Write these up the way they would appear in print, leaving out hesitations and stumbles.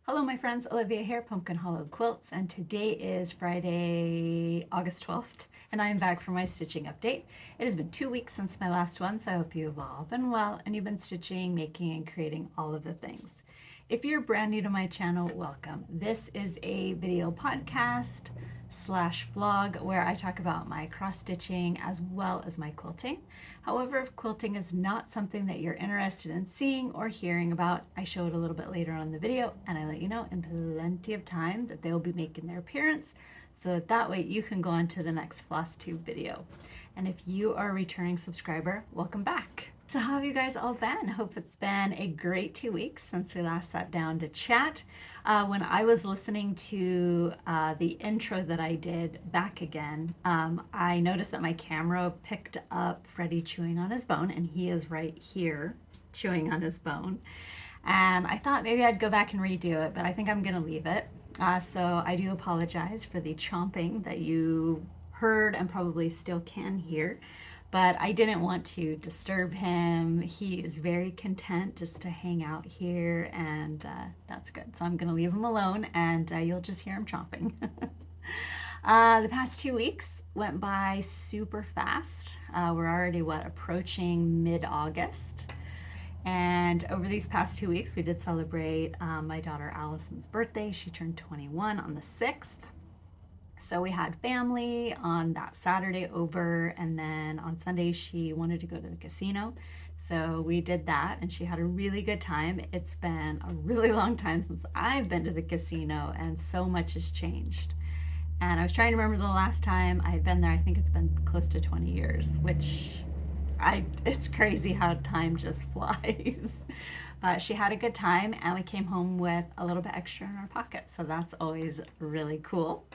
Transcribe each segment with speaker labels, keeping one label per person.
Speaker 1: Hello my friends, Olivia here, Pumpkin Hollow Quilts, and today is Friday, August 12th, and I am back for my stitching update. It has been 2 weeks since my last one, so I hope you've all been well and you've been stitching, making, and creating all of the things. If you're brand new to my channel, welcome. This is a video podcast slash vlog where I talk about my cross stitching as well as my quilting. However, if quilting is not something that you're interested in seeing or hearing about, I show it a little bit later on in the video and I let you know in plenty of time that they will be making their appearance so that way you can go on to the next Flosstube video. And if you are a returning subscriber, welcome back. So how have you guys all been? Hope it's been a great 2 weeks since we last sat down to chat. When I was listening to the intro that I did back again, I noticed that my camera picked up Freddie chewing on his bone, and he is right here chewing on his bone. And I thought maybe I'd go back and redo it, but I think I'm gonna leave it. So I do apologize for the chomping that you heard and probably still can hear, but I didn't want to disturb him. He is very content just to hang out here, and that's good. So I'm gonna leave him alone, and you'll just hear him chomping. The past 2 weeks went by super fast. We're already, approaching mid-August. And over these past 2 weeks, we did celebrate my daughter Allison's birthday. She turned 21 on the 6th. So we had family on that Saturday over, and then on Sunday she wanted to go to the casino. So we did that, and she had a really good time. It's been a really long time since I've been to the casino, and so much has changed. And I was trying to remember the last time I had been there. I think it's been close to 20 years, which it's crazy how time just flies. But she had a good time, and we came home with a little bit extra in our pocket, so that's always really cool.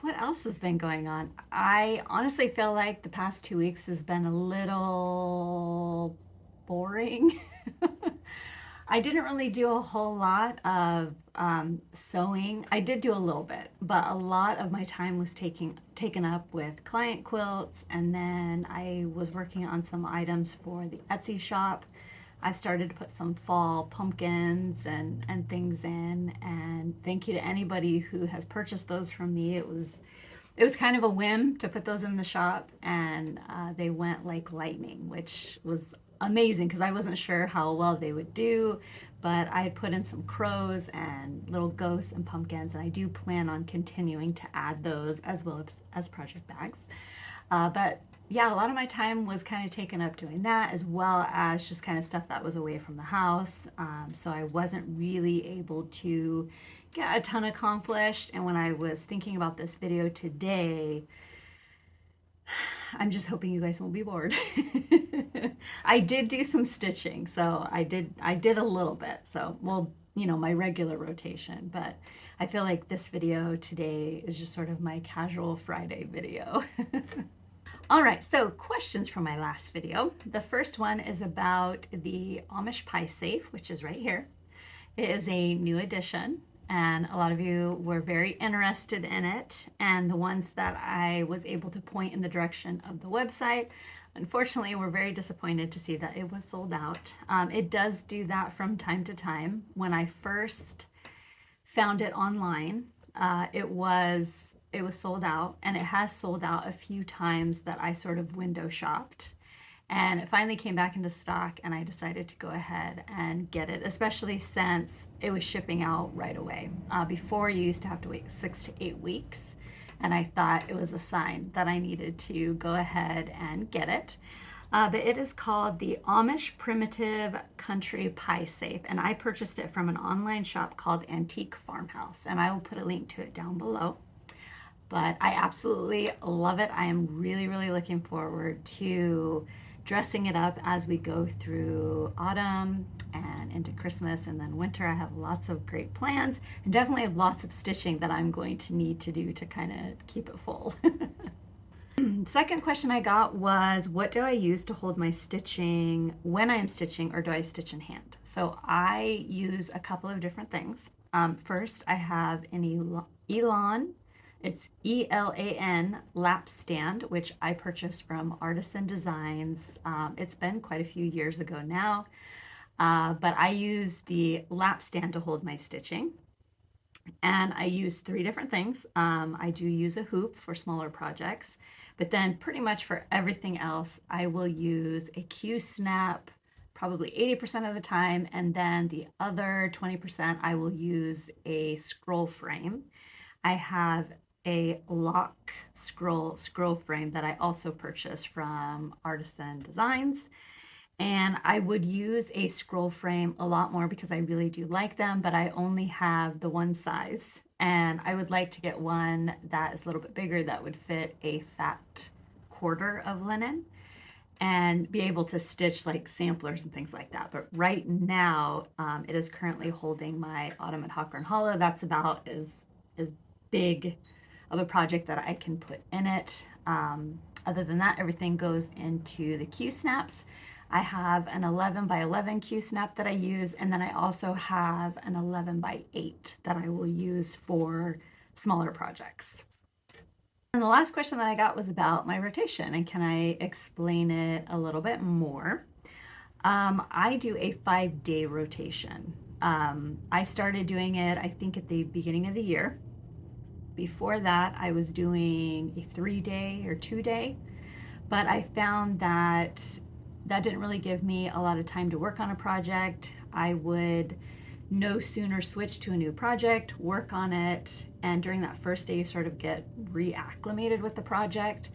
Speaker 1: What else has been going on? I honestly feel like the past 2 weeks has been a little boring. I didn't really do a whole lot of sewing. I did do a little bit, but a lot of my time was taken up with client quilts, and then I was working on some items for the Etsy shop. I've started to put some fall pumpkins and things in, and thank you to anybody who has purchased those from me. It was kind of a whim to put those in the shop, and they went like lightning, which was amazing because I wasn't sure how well they would do, but I had put in some crows and little ghosts and pumpkins, and I do plan on continuing to add those as well as project bags. But yeah, a lot of my time was kind of taken up doing that, as well as just kind of stuff that was away from the house. So I wasn't really able to get a ton accomplished. And when I was thinking about this video today, I'm just hoping you guys won't be bored. I did do some stitching, so I did a little bit. So, well, my regular rotation, but I feel like this video today is just sort of my casual Friday video. All right, so questions from my last video. The first one is about the Amish Pie Safe, which is right here. It is a new addition, and a lot of you were very interested in it. And the ones that I was able to point in the direction of the website, unfortunately, we're very disappointed to see that it was sold out. It does do that from time to time. When I first found it online, it was sold out, and it has sold out a few times that I sort of window shopped. And it finally came back into stock, and I decided to go ahead and get it, especially since it was shipping out right away. Before, you used to have to wait 6 to 8 weeks, and I thought it was a sign that I needed to go ahead and get it. But it is called the Amish Primitive Country Pie Safe, and I purchased it from an online shop called Antique Farmhouse, and I will put a link to it down below. But I absolutely love it. I am really, really looking forward to dressing it up as we go through autumn and into Christmas and then winter. I have lots of great plans, and definitely lots of stitching that I'm going to need to do to kind of keep it full. Second question I got was, what do I use to hold my stitching when I am stitching, or do I stitch in hand? So I use a couple of different things. First, I have an Elan, it's ELAN lap stand, which I purchased from Artisan Designs. It's been quite a few years ago now. but I use the lap stand to hold my stitching. And I use three different things. I do use a hoop for smaller projects, but then pretty much for everything else, I will use a Q-snap probably 80% of the time, and then the other 20% I will use a scroll frame. I have a lock scroll frame that I also purchased from Artisan Designs. And I would use a scroll frame a lot more because I really do like them, but I only have the one size. And I would like to get one that is a little bit bigger that would fit a fat quarter of linen and be able to stitch like samplers and things like that. But right now, it is currently holding my Autumn at Hawker and Hollow. That's about as big of a project that I can put in it. Other than that, everything goes into the Q snaps. I have an 11 by 11 Q snap that I use, and then I also have an 11 by 8 that I will use for smaller projects. And the last question that I got was about my rotation, and can I explain it a little bit more? I do a 5-day rotation. I started doing it, I think, at the beginning of the year. Before that, I was doing a 3-day or 2-day, but I found that that didn't really give me a lot of time to work on a project. I would no sooner switch to a new project, work on it, and during that first day, you sort of get reacclimated with the project.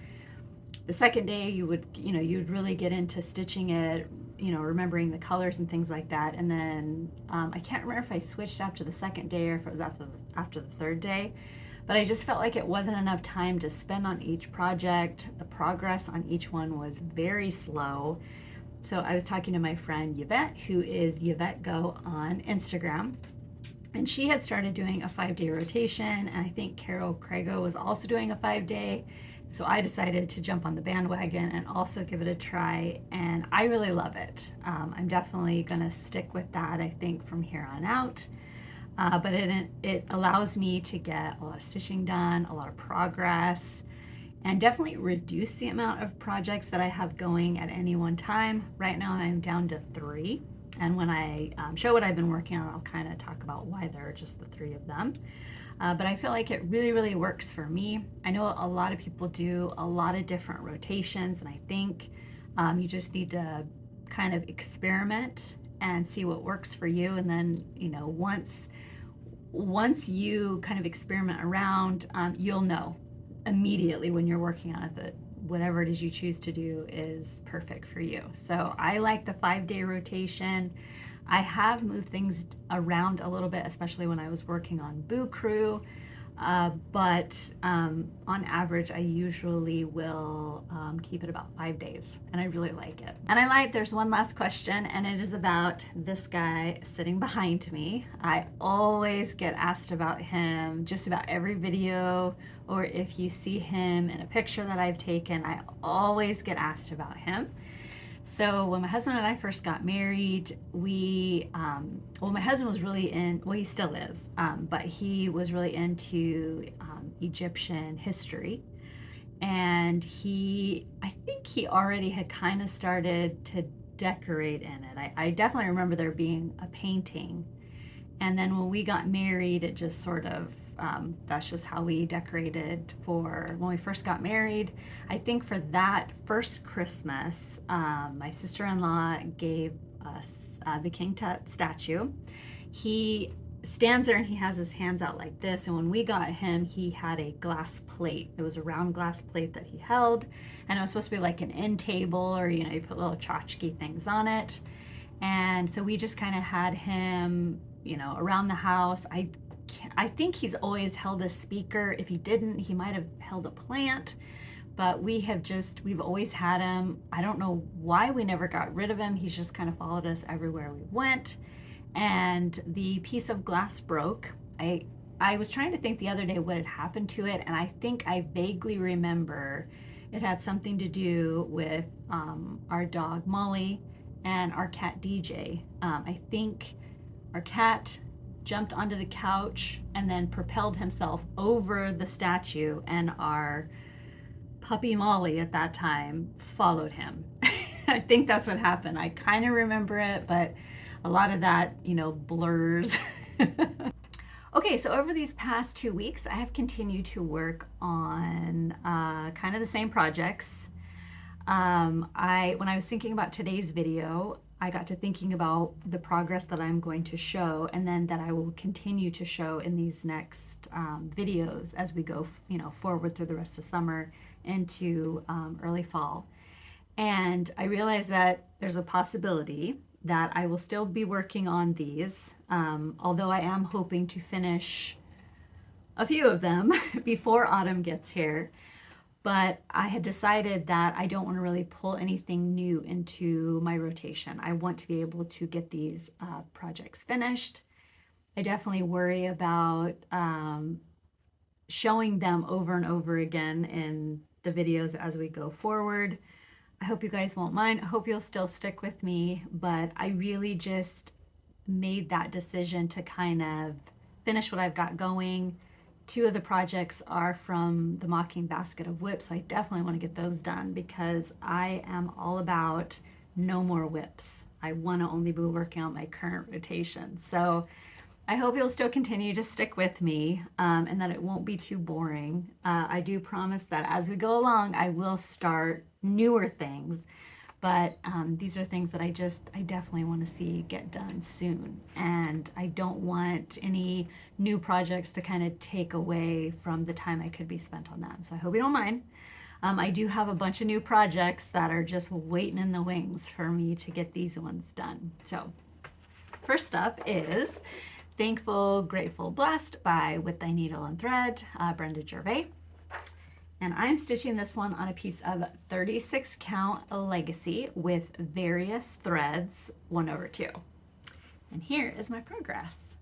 Speaker 1: The second day, you'd really get into stitching it, remembering the colors and things like that. And then I can't remember if I switched after the second day or if it was after the third day. But I just felt like it wasn't enough time to spend on each project. The progress on each one was very slow. So I was talking to my friend Yvette, who is Yvette Go on Instagram, and she had started doing a 5-day rotation, and I think Carol Crago was also doing a 5-day. So I decided to jump on the bandwagon and also give it a try, and I really love it. I'm definitely gonna stick with that, I think, from here on out. But it allows me to get a lot of stitching done, a lot of progress, and definitely reduce the amount of projects that I have going at any one time. Right now I'm down to 3. And when I show what I've been working on, I'll kind of talk about why there are just the 3 of them. But I feel like it really, really works for me. I know a lot of people do a lot of different rotations, and I think you just need to kind of experiment and see what works for you. And then, once you kind of experiment around, you'll know immediately when you're working on it that whatever it is you choose to do is perfect for you. So I like the 5-day rotation. I have moved things around a little bit, especially when I was working on Boo Crew. But on average, I usually will keep it about 5 days, and I really like it. And there's one last question, and it is about this guy sitting behind me. I always get asked about him, just about every video, or if you see him in a picture that I've taken, I always get asked about him. So when my husband and I first got married, my husband was really he still is, but he was really into Egyptian history. And I think he already had kind of started to decorate in it. I definitely remember there being a painting. And then when we got married, it just sort of, that's just how we decorated for when we first got married. I think for that first Christmas, my sister-in-law gave us the King Tut statue. He stands there and he has his hands out like this. And when we got him, he had a glass plate. It was a round glass plate that he held. And it was supposed to be like an end table, or, you put little tchotchke things on it. And so we just kind of had him, around the house. I think he's always held a speaker. If he didn't, he might have held a plant, but we've always had him. I don't know why we never got rid of him. He's just kind of followed us everywhere we went. And the piece of glass broke. I was trying to think the other day what had happened to it, and I think I vaguely remember it had something to do with our dog Molly and our cat DJ. I think our cat jumped onto the couch and then propelled himself over the statue, and our puppy Molly at that time followed him. I think that's what happened. I kind of remember it, but a lot of that, you know, blurs. Okay, so over these past 2 weeks, I have continued to work on kind of the same projects. When I was thinking about today's video, I got to thinking about the progress that I'm going to show, and then that I will continue to show in these next videos as we go, you know, forward through the rest of summer into early fall. And I realized that there's a possibility that I will still be working on these, although I am hoping to finish a few of them before autumn gets here. But I had decided that I don't want to really pull anything new into my rotation. I want to be able to get these projects finished. I definitely worry about showing them over and over again in the videos as we go forward. I hope you guys won't mind. I hope you'll still stick with me, but I really just made that decision to kind of finish what I've got going. 2 of the projects are from the Mocking Basket of Whips, so I definitely want to get those done because I am all about no more whips. I want to only be working on my current rotation. So I hope you'll still continue to stick with me and that it won't be too boring. I do promise that as we go along, I will start newer things, but these are things that I definitely want to see get done soon. And I don't want any new projects to kind of take away from the time I could be spent on them. So I hope you don't mind. I do have a bunch of new projects that are just waiting in the wings for me to get these ones done. So first up is Thankful, Grateful, Blessed by With Thy Needle and Thread, Brenda Gervais. And I'm stitching this one on a piece of 36 count Legacy with various threads 1/2. And here is my progress.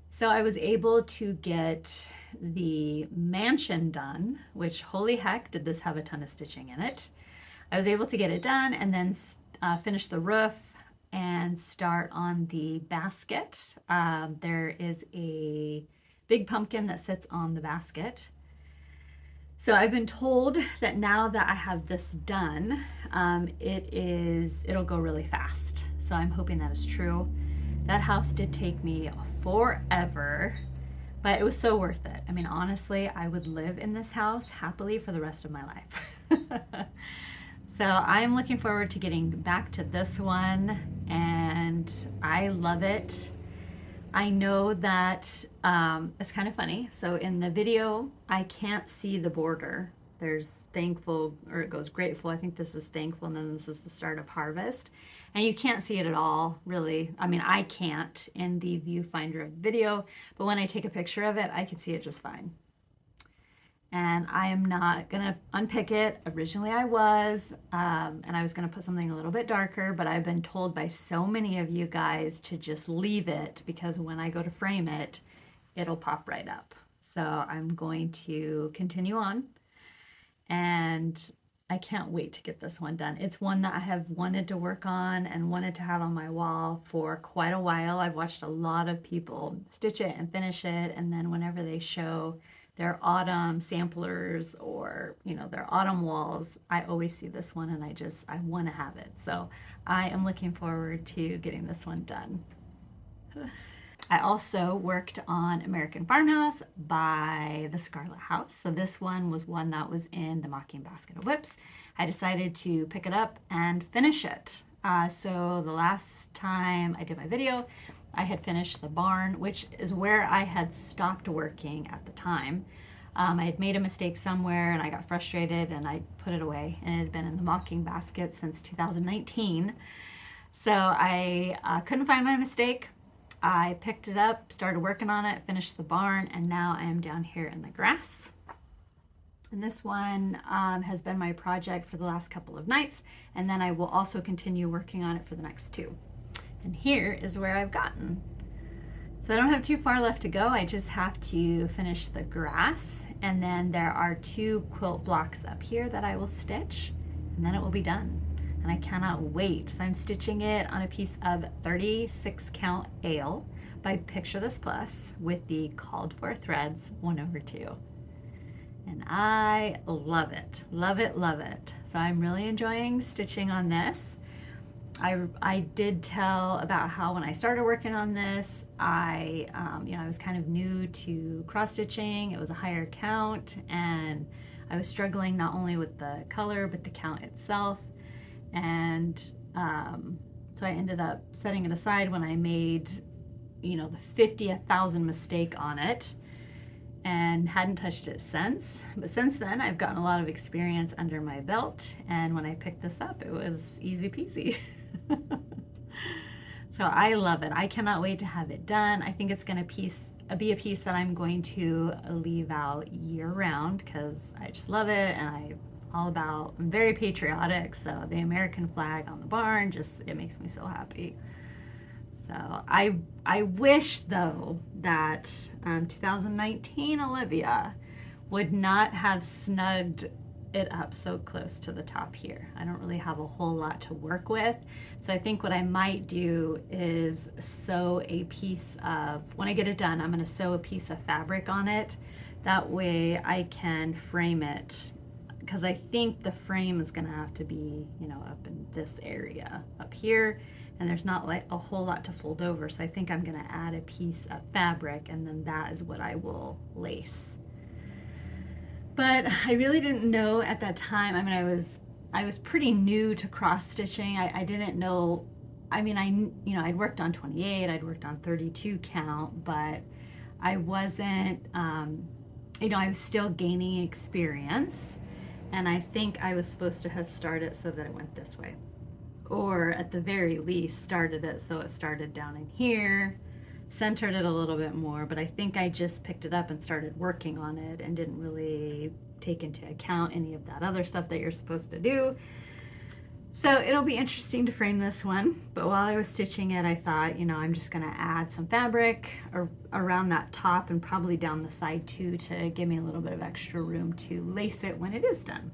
Speaker 1: So I was able to get the mansion done, which holy heck, did this have a ton of stitching in it. I was able to get it done and then finish the roof and start on the basket. There is a big pumpkin that sits on the basket. So I've been told that now that I have this done, it'll go really fast. So I'm hoping that is true. That house did take me forever, but it was so worth it. I mean, honestly, I would live in this house happily for the rest of my life. So I'm looking forward to getting back to this one, and I love it. I know that it's kind of funny. So in the video, I can't see the border. There's Thankful, or it goes Grateful. I think this is Thankful, and then this is the start of Harvest. And you can't see it at all, really. I mean, I can't in the viewfinder of video, but when I take a picture of it, I can see it just fine. And I am not gonna unpick it. Originally I was, and I was gonna put something a little bit darker, but I've been told by so many of you guys to just leave it because when I go to frame it, it'll pop right up. So I'm going to continue on, and I can't wait to get this one done. It's one that I have wanted to work on and wanted to have on my wall for quite a while. I've watched a lot of people stitch it and finish it, and then whenever they show their autumn samplers or, you know, their autumn walls, I always see this one and I want to have it. So I am looking forward to getting this one done. I also worked on American Farmhouse by the Scarlett House. So this one was one that was in the Mocking Basket of Whips. I decided to pick it up and finish it. So the last time I did my video, I had finished the barn, which is where I had stopped working at the time. I had made a mistake somewhere and I got frustrated and I put it away, and it had been in the Mocking Basket since 2019. So I couldn't find my mistake. I picked it up, started working on it, finished the barn, and now I am down here in the grass. And this one has been my project for the last couple of nights, and then I will also continue working on it for the next 2. And here is where I've gotten. So I don't have too far left to go. I just have to finish the grass, and then there are 2 quilt blocks up here that I will stitch, and then it will be done. And I cannot wait. So I'm stitching it on a piece of 36 count Ale by Picture This Plus with the called for threads 1/2. And I love it, love it, love it. So I'm really enjoying stitching on this. I did tell about how when I started working on this, I was kind of new to cross stitching. It was a higher count, and I was struggling not only with the color but the count itself. And so I ended up setting it aside when I made, the 50,000 mistake on it, and hadn't touched it since. But since then, I've gotten a lot of experience under my belt, and when I picked this up, it was easy peasy. So I love it. I cannot wait to have it done. I think it's going to be a piece that I'm going to leave out year round because I just love it, and I'm very patriotic, so the American flag on the barn it makes me so happy. So I wish though that 2019 Olivia would not have snugged it up so close to the top here. I don't really have a whole lot to work with. So I think what I might do is sew a piece of, when I get it done, I'm going to sew a piece of fabric on it. That way I can frame it, because I think the frame is going to have to be, up in this area up here, and there's not like a whole lot to fold over. So I think I'm going to add a piece of fabric, and then that is what I will lace. But I really didn't know at that time. I mean, I was pretty new to cross stitching. I didn't know. I mean, I'd worked on 28, I'd worked on 32 count, but I wasn't. I was still gaining experience, and I think I was supposed to have started so that it went this way, or at the very least started it so it started down in here, centered it a little bit more. But I think I just picked it up and started working on it and didn't really take into account any of that other stuff that you're supposed to do. So it'll be interesting to frame this one. But while I was stitching it, I thought, I'm just going to add some fabric around that top and probably down the side too, to give me a little bit of extra room to lace it when it is done.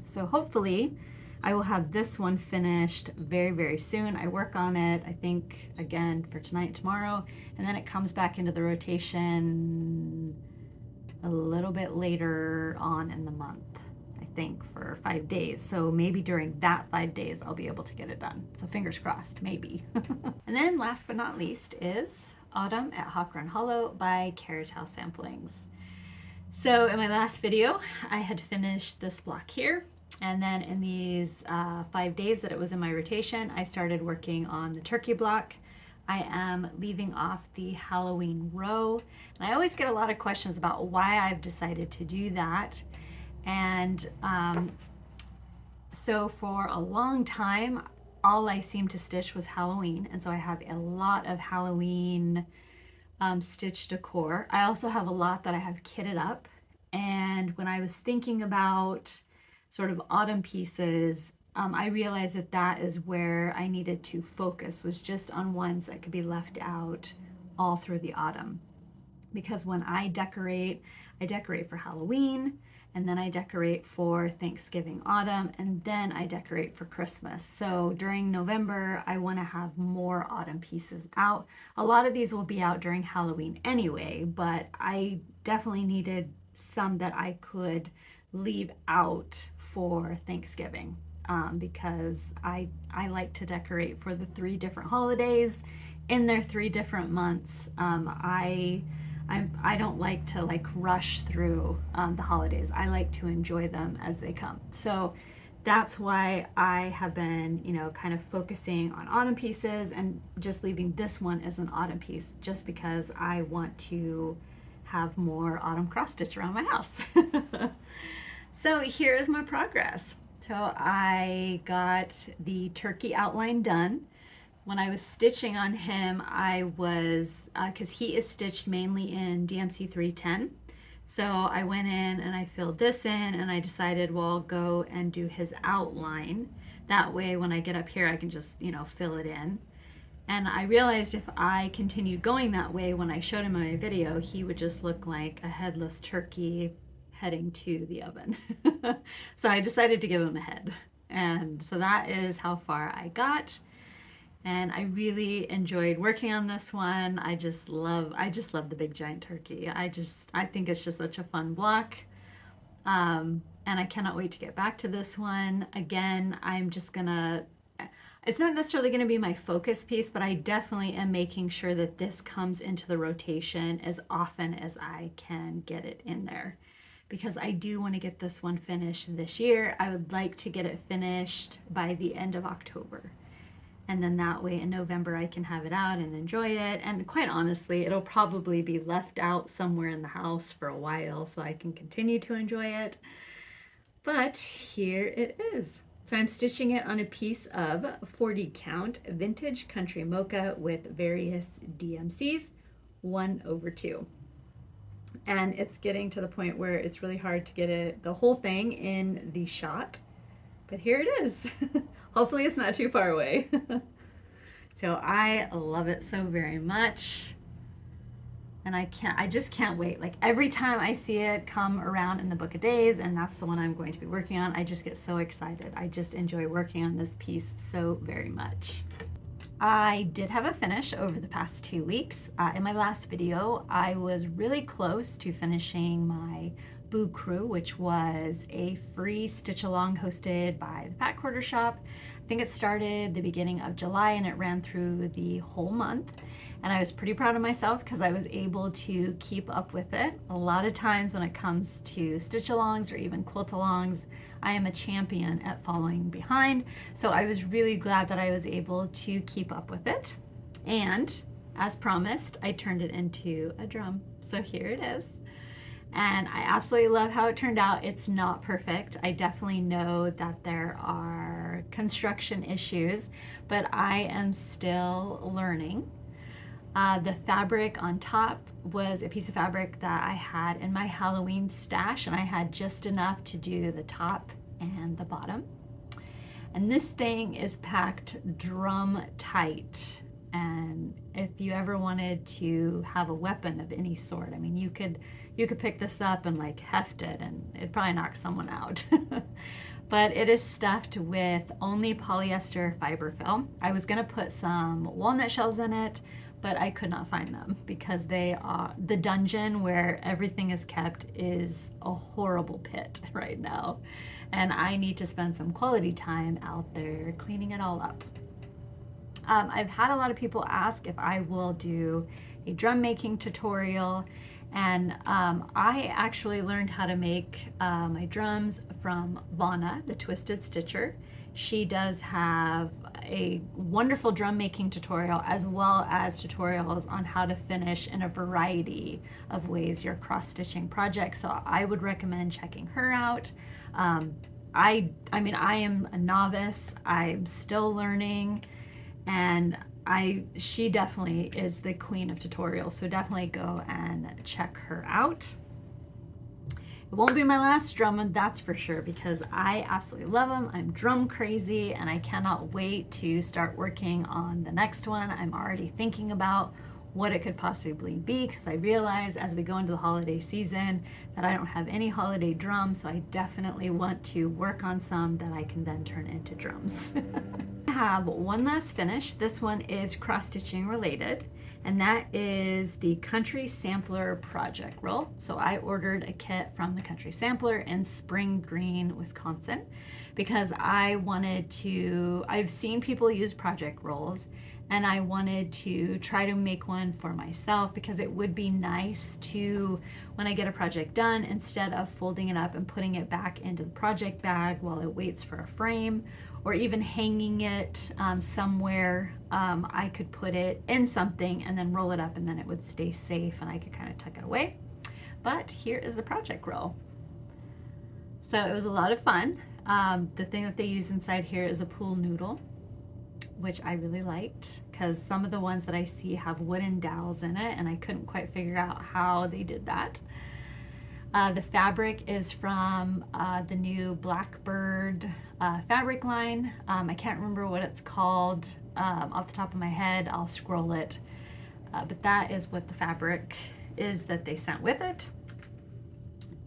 Speaker 1: So hopefully I will have this one finished very, very soon. I work on it, I think, again, for tonight and tomorrow, and then it comes back into the rotation a little bit later on in the month, I think, for 5 days. So maybe during that 5 days, I'll be able to get it done. So fingers crossed, maybe. And then last but not least is Autumn at Hawk Run Hollow by Carriage House Samplings. So in my last video, I had finished this block here. And then in these 5 days that it was in my rotation, I started working on the turkey block. I am leaving off the Halloween row. And I always get a lot of questions about why I've decided to do that. And so for a long time, all I seemed to stitch was Halloween. And so I have a lot of Halloween stitch decor. I also have a lot that I have kitted up. And when I was thinking about sort of autumn pieces, I realized that is where I needed to focus, was just on ones that could be left out all through the autumn. Because when I decorate for Halloween, and then I decorate for Thanksgiving autumn, and then I decorate for Christmas. So during November, I want to have more autumn pieces out. A lot of these will be out during Halloween anyway, but I definitely needed some that I could leave out for Thanksgiving, because I like to decorate for the 3 different holidays in their 3 different months. I don't like to rush through the holidays. I like to enjoy them as they come. So that's why I have been, kind of focusing on autumn pieces and just leaving this one as an autumn piece, just because I want to have more autumn cross stitch around my house. So here is my progress. So I got the turkey outline done. When I was stitching on him, I was, because he is stitched mainly in DMC 310. So I went in and I filled this in, and I decided, well, I'll go and do his outline. That way when I get up here, I can just, fill it in. And I realized if I continued going that way, when I showed him my video, he would just look like a headless turkey heading to the oven. So I decided to give him a head. And so that is how far I got. And I really enjoyed working on this one. I just love the big giant turkey. I think it's just such a fun block. And I cannot wait to get back to this one. Again, It's not necessarily going to be my focus piece, but I definitely am making sure that this comes into the rotation as often as I can get it in there, because I do want to get this one finished this year. I would like to get it finished by the end of October. And then that way in November I can have it out and enjoy it. And quite honestly, it'll probably be left out somewhere in the house for a while so I can continue to enjoy it. But here it is. So I'm stitching it on a piece of 40 count Vintage Country Mocha with various DMCs, 1/2. And it's getting to the point where it's really hard to get the whole thing in the shot. But here it is. Hopefully it's not too far away. So I love it so very much. And I just can't wait. Like every time I see it come around in the book of days, and that's the one I'm going to be working on, I just get so excited. I just enjoy working on this piece so very much. I did have a finish over the past 2 weeks. In my last video, I was really close to finishing my Boo Crew, which was a free stitch along hosted by the Fatquarter Shop. I think it started the beginning of July and it ran through the whole month. And I was pretty proud of myself because I was able to keep up with it. A lot of times when it comes to stitch alongs or even quilt alongs, I am a champion at following behind. So I was really glad that I was able to keep up with it. And as promised, I turned it into a drum. So here it is. And I absolutely love how it turned out. It's not perfect. I definitely know that there are construction issues, but I am still learning. The fabric on top was a piece of fabric that I had in my Halloween stash, and I had just enough to do the top and the bottom. And this thing is packed drum tight. And if you ever wanted to have a weapon of any sort, I mean, you could pick this up and like heft it and it'd probably knock someone out. But it is stuffed with only polyester fiber fill. I was gonna put some walnut shells in it, but I could not find them because they are, the dungeon where everything is kept is a horrible pit right now. And I need to spend some quality time out there cleaning it all up. I've had a lot of people ask if I will do a drum making tutorial, and I actually learned how to make my drums from Vonna, the Twisted Stitcher. She does have a wonderful drum making tutorial as well as tutorials on how to finish in a variety of ways your cross stitching project. So I would recommend checking her out. I mean, I am a novice. I'm still learning, and she definitely is the queen of tutorials. So definitely go and check her out. It won't be my last drum, that's for sure, because I absolutely love them. I'm drum crazy and I cannot wait to start working on the next one. I'm already thinking about what it could possibly be because I realize as we go into the holiday season that I don't have any holiday drums, so I definitely want to work on some that I can then turn into drums. I have one last finish. This one is cross-stitching related, and that is the Country Sampler project roll. So I ordered a kit from the Country Sampler in Spring Green, Wisconsin, because I wanted to, I've seen people use project rolls, and I wanted to try to make one for myself because it would be nice to, when I get a project done, instead of folding it up and putting it back into the project bag while it waits for a frame, or even hanging it somewhere, I could put it in something and then roll it up and then it would stay safe and I could kind of tuck it away. But here is the project roll. So it was a lot of fun. The thing that they use inside here is a pool noodle, which I really liked because some of the ones that I see have wooden dowels in it and I couldn't quite figure out how they did that. The fabric is from the new Blackbird fabric line. I can't remember what it's called off the top of my head. I'll scroll it. But that is what the fabric is that they sent with it.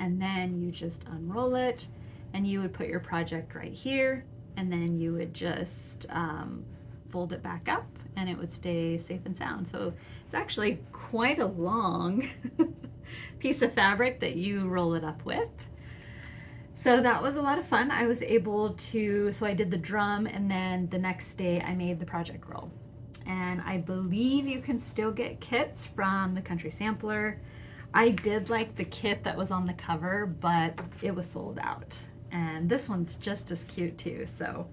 Speaker 1: And then you just unroll it and you would put your project right here, and then you would just fold it back up and it would stay safe and sound. So it's actually quite a long piece of fabric that you roll it up with. So that was a lot of fun. I was able to, so I did the drum, and then the next day I made the project roll. And I believe you can still get kits from the Country Sampler. I did like the kit that was on the cover, but it was sold out. And this one's just as cute too. So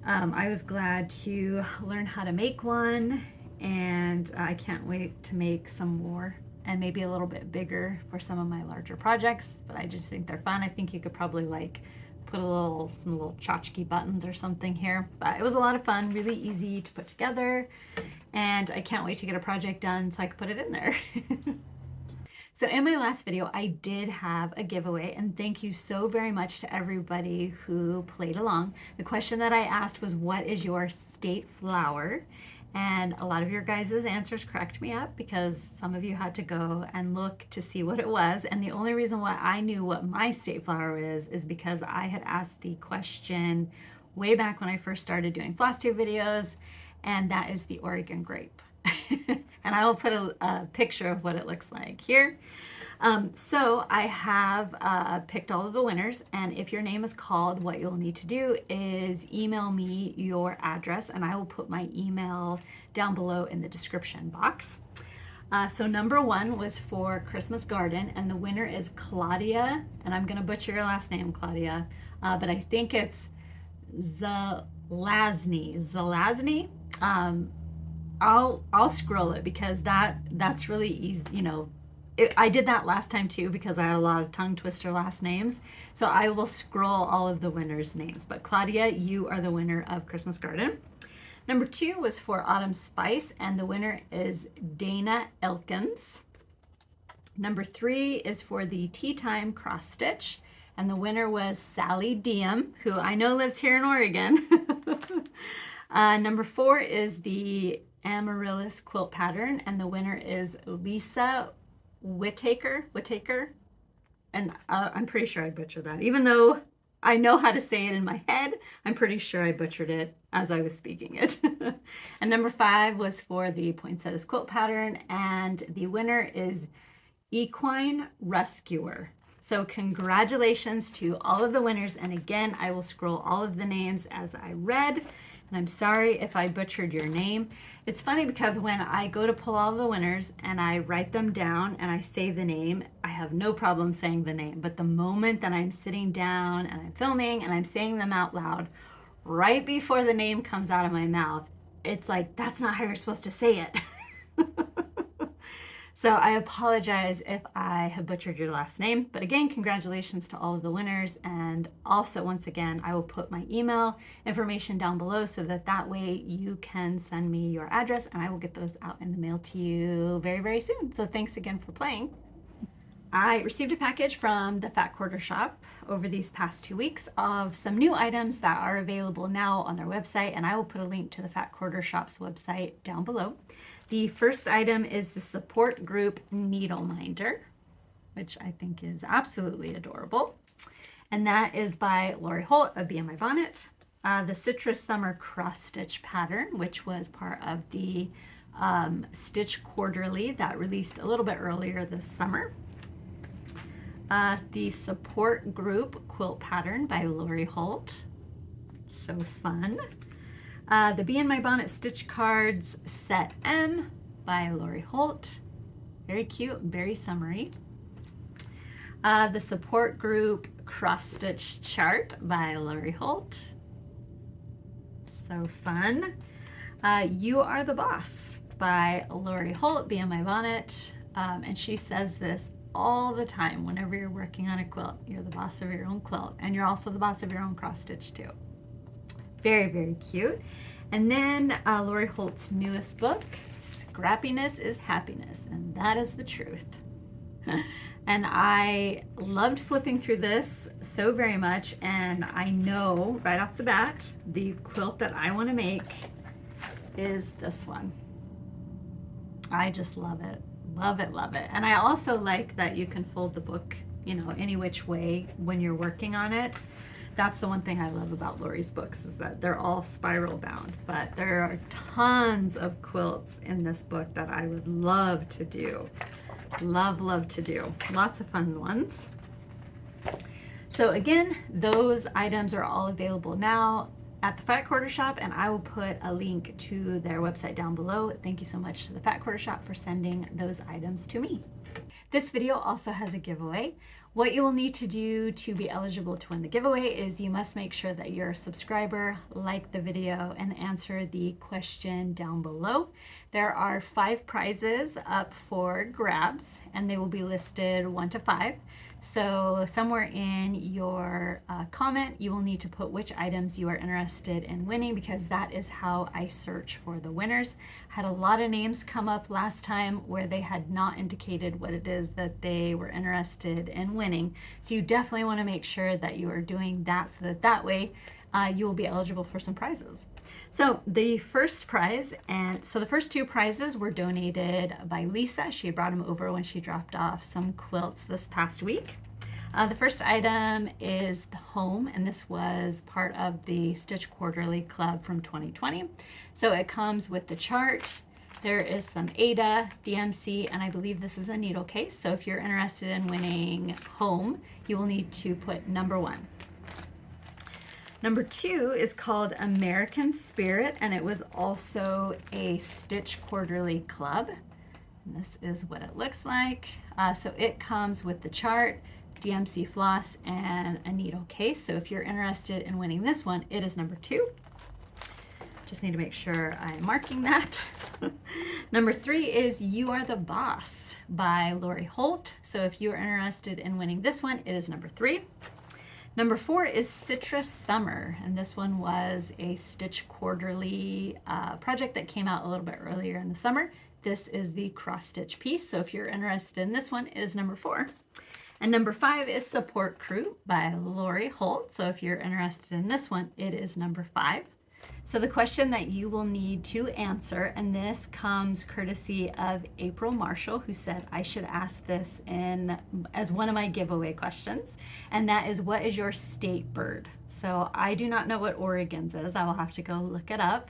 Speaker 1: I was glad to learn how to make one, and I can't wait to make some more, and maybe a little bit bigger for some of my larger projects, but I just think they're fun. I think you could probably like put some little tchotchke buttons or something here, but it was a lot of fun, really easy to put together, and I can't wait to get a project done so I can put it in there. So in my last video, I did have a giveaway, and thank you so very much to everybody who played along. The question that I asked was, what is your state flower? And a lot of your guys' answers cracked me up, because some of you had to go and look to see what it was. And the only reason why I knew what my state flower is because I had asked the question way back when I first started doing Flosstube videos, and that is the Oregon grape. And I will put a picture of what it looks like here. So I have picked all of the winners, and if your name is called, what you'll need to do is email me your address, and I will put my email down below in the description box. So number 1 was for Christmas Garden, and the winner is Claudia, and I'm gonna butcher your last name, Claudia, but I think it's Zelazny. I'll scroll it, because that's really easy, you know. I did that last time too, because I had a lot of tongue twister last names. So I will scroll all of the winners' names. But Claudia, you are the winner of Christmas Garden. Number 2 was for Autumn Spice, and the winner is Dana Elkins. Number 3 is for the Tea Time Cross Stitch, and the winner was Sally Diem, who I know lives here in Oregon. Number 4 is the Amaryllis quilt pattern, and the winner is Lisa Whittaker, and I'm pretty sure I butchered that. Even though I know how to say it in my head, I'm pretty sure I butchered it as I was speaking it. And number 5 was for the Poinsettias quilt pattern, and the winner is Equine Rescuer. So congratulations to all of the winners, and again, I will scroll all of the names as I read. And I'm sorry if I butchered your name. It's funny, because when I go to pull all the winners and I write them down and I say the name, I have no problem saying the name. But the moment that I'm sitting down and I'm filming and I'm saying them out loud, right before the name comes out of my mouth, it's like, that's not how you're supposed to say it. So I apologize if I have butchered your last name, but again, congratulations to all of the winners. And also, once again, I will put my email information down below, so that way you can send me your address, and I will get those out in the mail to you very, very soon. So thanks again for playing. I received a package from the Fatquarter Shop over these past 2 weeks of some new items that are available now on their website, and I will put a link to the Fatquarter Shop's website down below. The first item is the support group needle minder, which I think is absolutely adorable. And that is by Lori Holt of BMI Bonnet. The Citrus Summer Cross Stitch pattern, which was part of the Stitch Quarterly that released a little bit earlier this summer. The support group quilt pattern by Lori Holt. So fun. The Be in My Bonnet Stitch Cards Set M by Lori Holt. Very cute, very summery. The support group Cross Stitch Chart by Lori Holt. So fun. You Are the Boss by Lori Holt, Be in My Bonnet. And she says this all the time whenever you're working on a quilt. You're the boss of your own quilt, and you're also the boss of your own cross stitch too. Very, very cute. And then Lori Holt's newest book, Scrappiness is Happiness, and that is the truth. And I loved flipping through this so very much, and I know right off the bat, the quilt that I want to make is this one. I just love it. Love it, love it. And I also like that you can fold the book, you know, any which way when you're working on it. That's the one thing I love about Lori's books, is that they're all spiral bound, but there are tons of quilts in this book that I would love to do. Love to do. Lots of fun ones. So again, those items are all available now at the Fatquarter Shop, and I will put a link to their website down below. Thank you so much to the Fatquarter Shop for sending those items to me. This video also has a giveaway. What you will need to do to be eligible to win the giveaway is you must make sure that you're a subscriber, like the video, and answer the question down below. There are 5 prizes up for grabs, and they will be listed 1 to 5. So somewhere in your comment, you will need to put which items you are interested in winning, because that is how I search for the winners. I had a lot of names come up last time where they had not indicated what it is that they were interested in winning. So you definitely want to make sure that you are doing that, so that that way you will be eligible for some prizes. So the first prize, and so the first 2 prizes were donated by Lisa. She brought them over when she dropped off some quilts this past week. The first item is the home, and this was part of the Stitch Quarterly Club from 2020. So it comes with the chart. There is some Ada, DMC, and I believe this is a needle case. So if you're interested in winning home, you will need to put number 1. Number 2 is called American Spirit, and it was also a Stitch Quarterly Club. And this is what it looks like. So it comes with the chart, DMC floss, and a needle case. So if you're interested in winning this one, it is number 2. Just need to make sure I'm marking that. Number 3 is You Are the Boss by Lori Holt. So if you are interested in winning this one, it is number 3. Number 4 is Citrus Summer, and this one was a Stitch Quarterly project that came out a little bit earlier in the summer. This is the cross stitch piece, so if you're interested in this one, it is number 4. And number 5 is Support Crew by Lori Holt, so if you're interested in this one, it is number 5. So the question that you will need to answer, and this comes courtesy of April Marshall, who said I should ask this as one of my giveaway questions, and that is, what is your state bird? So I do not know what Oregon's is. I will have to go look it up,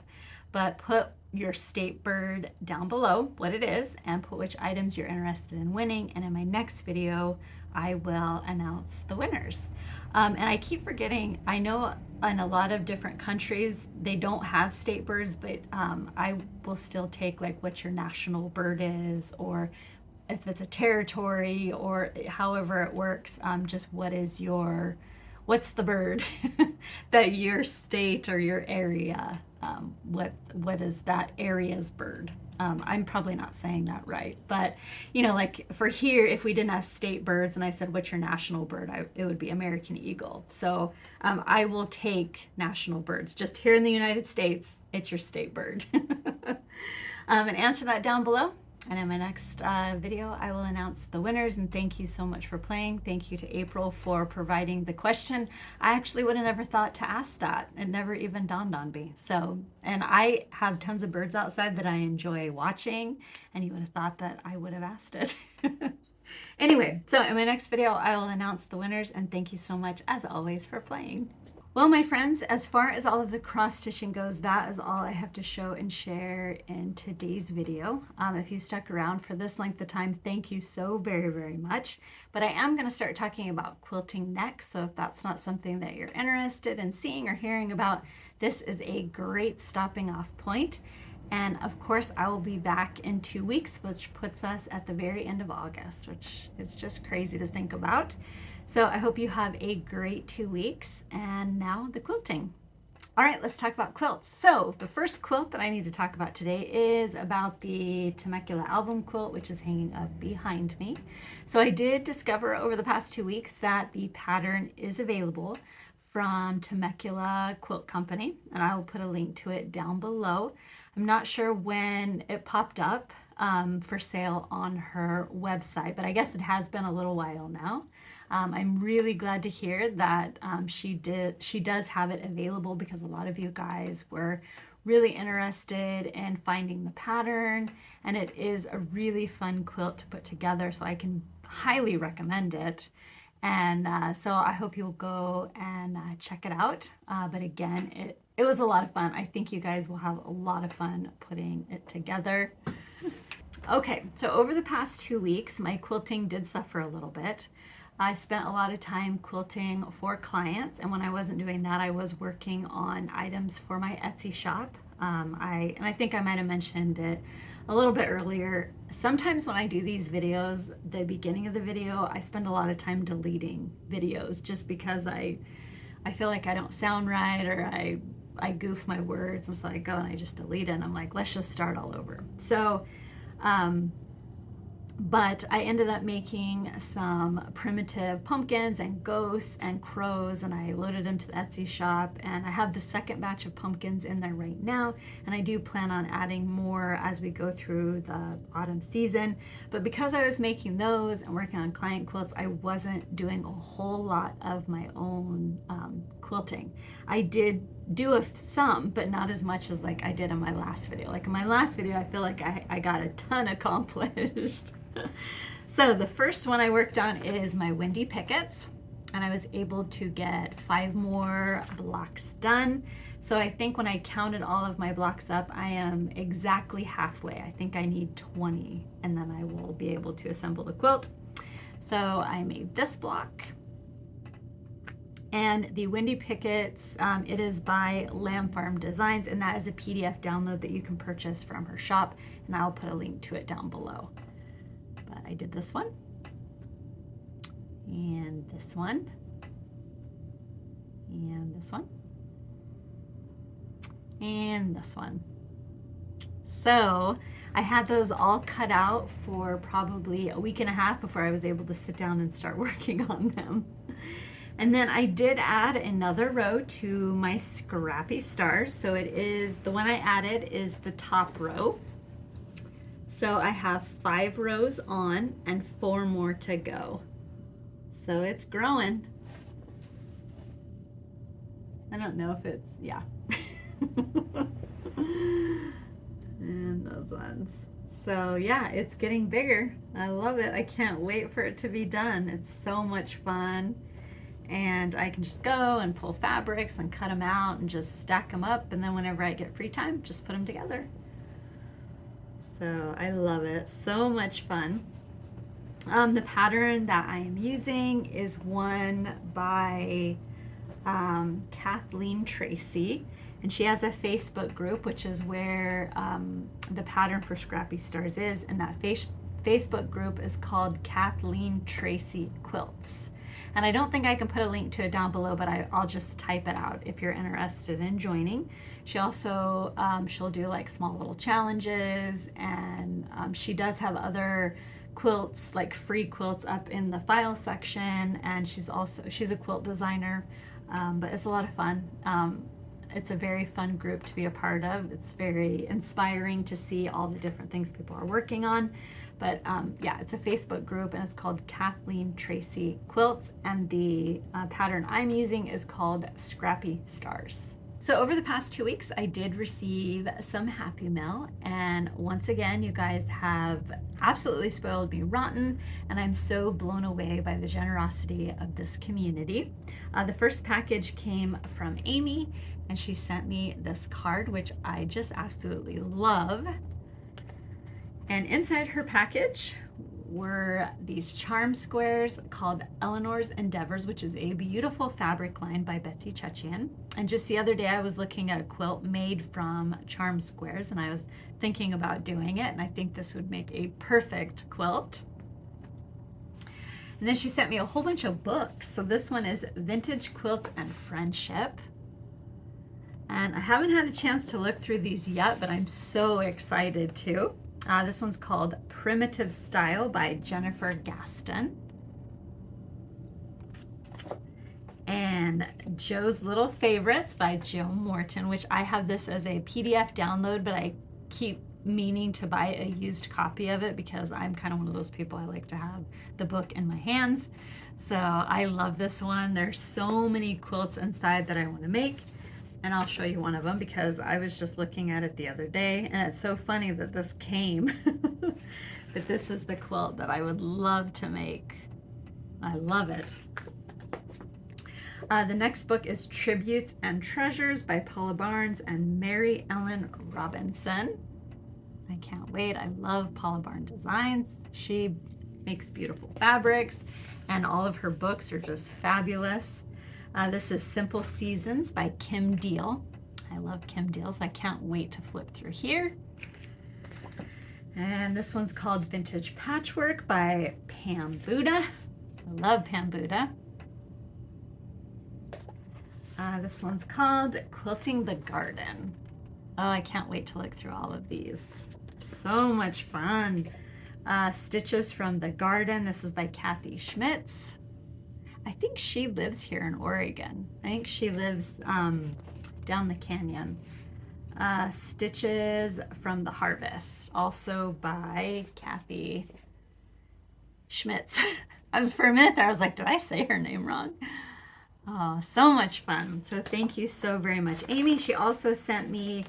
Speaker 1: but put your state bird down below, what it is, and put which items you're interested in winning, and in my next video I will announce the winners. And I keep forgetting, I know in a lot of different countries they don't have state birds, but I will still take like what your national bird is, or if it's a territory, or however it works, just what's the bird that your state or your area, what is that area's bird? I'm probably not saying that right, but you know, like for here, if we didn't have state birds and I said, what's your national bird? It would be American eagle. So I will take national birds. Just here in the United States, it's your state bird. And answer that down below. And in my next video, I will announce the winners. And thank you so much for playing. Thank you to April for providing the question. I actually would have never thought to ask that. It never even dawned on me. So, and I have tons of birds outside that I enjoy watching, and you would have thought that I would have asked it. Anyway, so in my next video, I will announce the winners. And thank you so much, as always, for playing. Well, my friends, as far as all of the cross stitching goes, that is all I have to show and share in today's video. If you stuck around for this length of time, thank you so very, very much. But I am going to start talking about quilting next, so if that's not something that you're interested in seeing or hearing about, this is a great stopping off point. And of course, I will be back in 2 weeks, which puts us at the very end of August, which is just crazy to think about. So I hope you have a great 2 weeks, and now the quilting. All right, let's talk about quilts. So the first quilt that I need to talk about today is about the Temecula Album quilt, which is hanging up behind me. So I did discover over the past 2 weeks that the pattern is available from Temecula Quilt Company, and I will put a link to it down below. I'm not sure when it popped up for sale on her website, but I guess it has been a little while now. I'm really glad to hear that she does have it available, because a lot of you guys were really interested in finding the pattern, and it is a really fun quilt to put together, so I can highly recommend it. And so I hope you'll go and check it out. But again, it was a lot of fun. I think you guys will have a lot of fun putting it together. Okay, so over the past 2 weeks, my quilting did suffer a little bit. I spent a lot of time quilting for clients, and when I wasn't doing that, I was working on items for my Etsy shop. I think I might have mentioned it a little bit earlier. Sometimes when I do these videos, the beginning of the video, I spend a lot of time deleting videos just because I feel like I don't sound right, or I goof my words, and so I go and I just delete it, and I'm like, let's just start all over. So but I ended up making some primitive pumpkins and ghosts and crows, and I loaded them to the Etsy shop, and I have the second batch of pumpkins in there right now, and I do plan on adding more as we go through the autumn season. But because I was making those and working on client quilts, I wasn't doing a whole lot of my own quilting. I did do some, but not as much as like I did in my last video. Like in my last video, I feel like I got a ton accomplished. So the first one I worked on is my windy pickets, and I was able to get 5 more blocks done. So I think when I counted all of my blocks up, I am exactly halfway. I think I need 20, and then I will be able to assemble the quilt. So I made this block. And the windy pickets, it is by Lamb Farm Designs, and that is a PDF download that you can purchase from her shop, and I'll put a link to it down below. But I did this one, and this one, and this one, and this one. So I had those all cut out for probably a week and a half before I was able to sit down and start working on them. And then I did add another row to my scrappy stars. So it is, the one I added is the top row. So I have 5 rows on and 4 more to go. So it's growing. I don't know if it's, yeah. And those ones. So yeah, it's getting bigger. I love it. I can't wait for it to be done. It's so much fun. And I can just go and pull fabrics and cut them out and just stack them up, and then whenever I get free time, just put them together. So I love it. So much fun. The pattern that I am using is one by Kathleen Tracy, and she has a Facebook group, which is where the pattern for Scrappy Stars is, and that Facebook group is called Kathleen Tracy Quilts. And I don't think I can put a link to it down below, but I'll just type it out if you're interested in joining. She also, she'll do like small little challenges, and she does have other quilts, like free quilts up in the file section, and she's a quilt designer, but it's a lot of fun. It's a very fun group to be a part of. It's very inspiring to see all the different things people are working on. But yeah, it's a Facebook group, and it's called Kathleen Tracy Quilts, and the pattern I'm using is called Scrappy Stars. So over the past 2 weeks, I did receive some happy mail, and once again, you guys have absolutely spoiled me rotten, and I'm so blown away by the generosity of this community. The first package came from Amy, and she sent me this card, which I just absolutely love. And inside her package were these charm squares called Eleanor's Endeavors, which is a beautiful fabric line by Betsy Chuchian. And just the other day I was looking at a quilt made from charm squares, and I was thinking about doing it, and I think this would make a perfect quilt. And then she sent me a whole bunch of books. So this one is Vintage Quilts and Friendship. And I haven't had a chance to look through these yet, but I'm so excited to. This one's called Primitive Style by Jennifer Gaston. And Joe's Little Favorites by Joe Morton, which I have this as a PDF download, but I keep meaning to buy a used copy of it because I'm kind of one of those people, I like to have the book in my hands. So I love this one. There's so many quilts inside that I want to make. And I'll show you one of them because I was just looking at it the other day, and it's so funny that this came. But this is the quilt that I would love to make. I love it. The next book is Tributes and Treasures by Paula Barnes and Mary Ellen Robinson. I can't wait. I love Paula Barnes Designs. She makes beautiful fabrics, and all of her books are just fabulous. This is Simple Seasons by Kim Deal. I love Kim Deal's. I can't wait to flip through here. And this one's called Vintage Patchwork by Pam Buddha. I love Pam Buddha. This one's called Quilting the Garden. Oh, I can't wait to look through all of these. So much fun. Stitches from the Garden. This is by Kathy Schmitz. I think she lives here in Oregon. I think she lives down the canyon. Stitches from the Harvest, also by Kathy Schmitz. For a minute there, I was like, did I say her name wrong? Oh, so much fun. So thank you so very much, Amy. She also sent me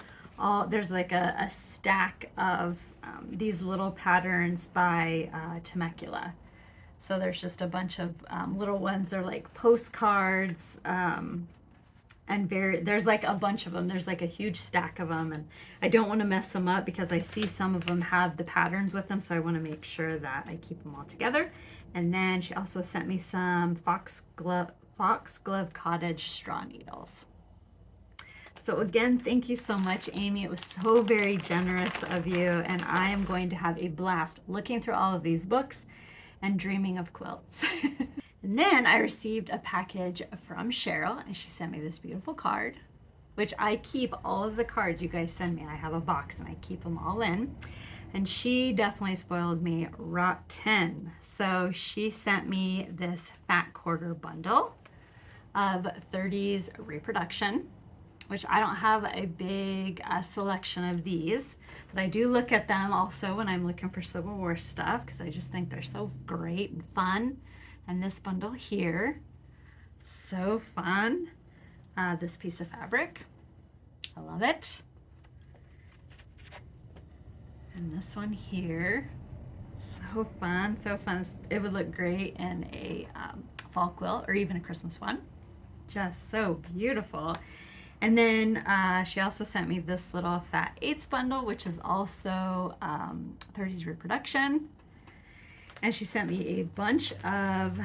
Speaker 1: there's like a stack of these little patterns by Temecula. So there's just a bunch of little ones. They're like postcards, and there's like a bunch of them. There's like a huge stack of them, and I don't want to mess them up because I see some of them have the patterns with them, so I want to make sure that I keep them all together. And then she also sent me some Foxglove Cottage straw needles. So again, thank you so much, Amy. It was so very generous of you, and I am going to have a blast looking through all of these books and dreaming of quilts. And then I received a package from Cheryl, and she sent me this beautiful card, which I keep all of the cards you guys send me. I have a box and I keep them all in. And she definitely spoiled me rotten. So she sent me this Fatquarter bundle of 30s reproduction, which I don't have a big selection of these, but I do look at them also when I'm looking for Civil War stuff because I just think they're so great and fun. And this bundle here, so fun. This piece of fabric, I love it. And this one here, so fun, so fun. It would look great in a fall quilt or even a Christmas one. Just so beautiful. And then she also sent me this little Fat Eights bundle, which is also 30s reproduction. And she sent me a bunch of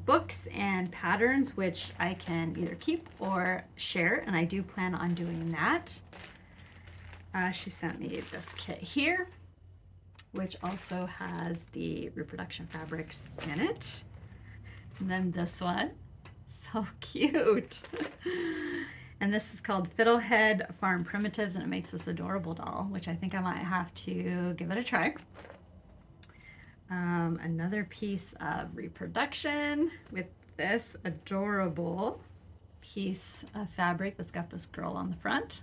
Speaker 1: books and patterns, which I can either keep or share, and I do plan on doing that. She sent me this kit here, which also has the reproduction fabrics in it. And then this one, so cute. And this is called Fiddlehead Farm Primitives, and it makes this adorable doll, which I think I might have to give it a try. Another piece of reproduction with this adorable piece of fabric that's got this girl on the front.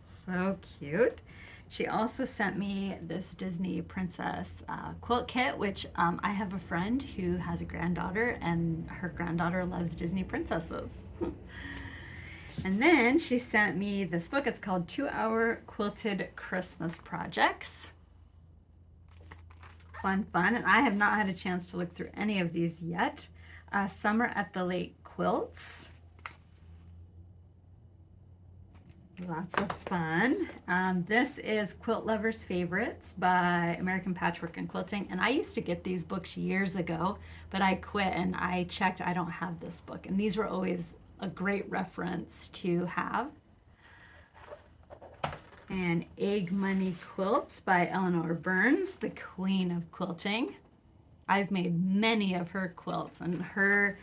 Speaker 1: So cute. She also sent me this Disney Princess quilt kit, which I have a friend who has a granddaughter, and her granddaughter loves Disney princesses. And then she sent me this book. It's called 2-Hour Quilted Christmas Projects. Fun, fun. And I have not had a chance to look through any of these yet. Summer at the Lake Quilts. Lots of fun. This is Quilt Lovers Favorites by American Patchwork and Quilting. And I used to get these books years ago, but I quit and I checked. I don't have this book. And these were always a great reference to have. And Egg Money Quilts by Eleanor Burns, the queen of quilting. I've made many of her quilts, and her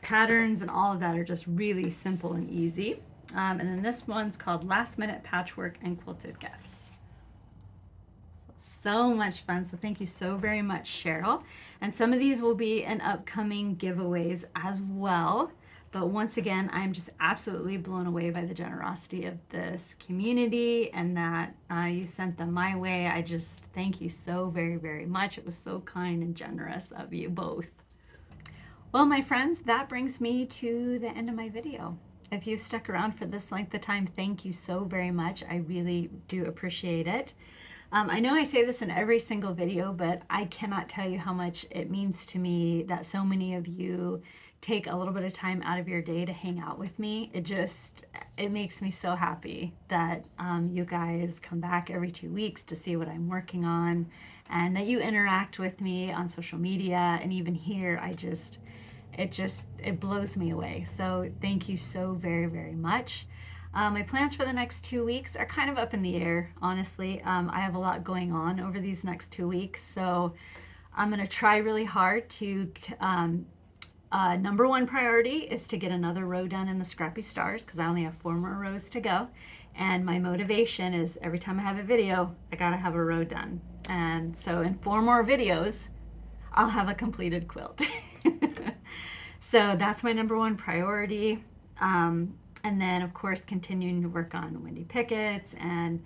Speaker 1: patterns and all of that are just really simple and easy. And then this one's called Last Minute Patchwork and Quilted Gifts. So much fun. So thank you so very much, Cheryl. And some of these will be in upcoming giveaways as well. But once again, I'm just absolutely blown away by the generosity of this community, and that you sent them my way. I just thank you so very, very much. It was so kind and generous of you both. Well, my friends, that brings me to the end of my video. If you stuck around for this length of time, thank you so very much. I really do appreciate it. I know I say this in every single video, but I cannot tell you how much it means to me that so many of you take a little bit of time out of your day to hang out with me. It makes me so happy that you guys come back every 2 weeks to see what I'm working on, and that you interact with me on social media, and even here. It blows me away. So thank you so very, very much. My plans for the next 2 weeks are kind of up in the air, honestly. I have a lot going on over these next 2 weeks, so I'm going to try really hard to. Number one priority is to get another row done in the Scrappy Stars because I only have 4 more rows to go. And my motivation is every time I have a video, I got to have a row done. And so in 4 more videos, I'll have a completed quilt. So that's my number one priority. And then, of course, continuing to work on Wendy Pickett's. And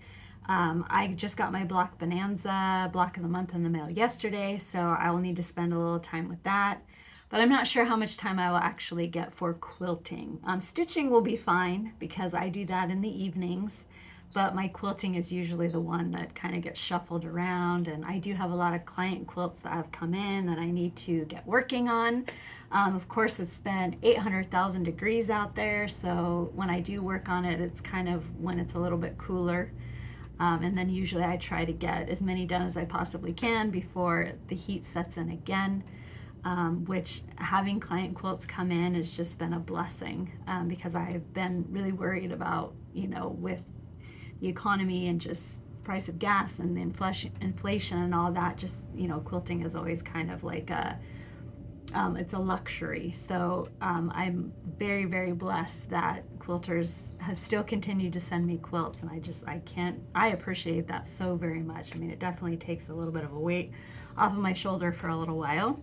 Speaker 1: I just got my Block Bonanza Block of the Month in the mail yesterday, so I will need to spend a little time with that. But I'm not sure how much time I will actually get for quilting. Stitching will be fine because I do that in the evenings, but my quilting is usually the one that kind of gets shuffled around, and I do have a lot of client quilts that have come in that I need to get working on. Of course, it's been 800,000 degrees out there, so when I do work on it, it's kind of when it's a little bit cooler. And then usually I try to get as many done as I possibly can before the heat sets in again. Which having client quilts come in has just been a blessing, because I've been really worried about, with the economy and just price of gas and the inflation and all that, just, quilting is always kind of like it's a luxury. So I'm very, very blessed that quilters have still continued to send me quilts, and I appreciate that so very much. I mean, it definitely takes a little bit of a weight off of my shoulder for a little while.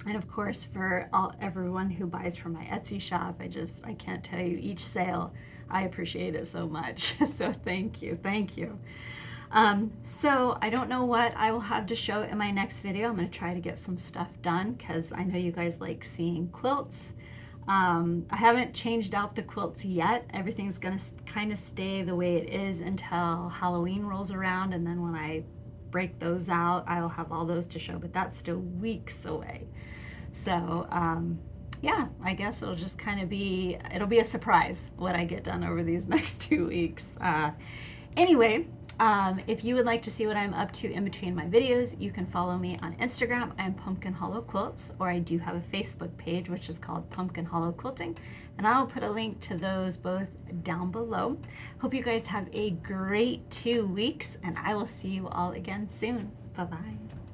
Speaker 1: And of course, for everyone who buys from my Etsy shop, I can't tell you each sale. I appreciate it so much. So thank you. So I don't know what I will have to show in my next video. I'm going to try to get some stuff done because I know you guys like seeing quilts. I haven't changed out the quilts yet. Everything's going to kind of stay the way it is until Halloween rolls around, and then when I break those out, I will have all those to show, but that's still weeks away. So yeah, I guess it'll just kind of it'll be a surprise what I get done over these next 2 weeks. Anyway, if you would like to see what I'm up to in between my videos, you can follow me on Instagram. I'm Pumpkin Hollow Quilts, or I do have a Facebook page which is called Pumpkin Hollow Quilting, and I'll put a link to those both down below. Hope you guys have a great 2 weeks, and I will see you all again soon. Bye-bye.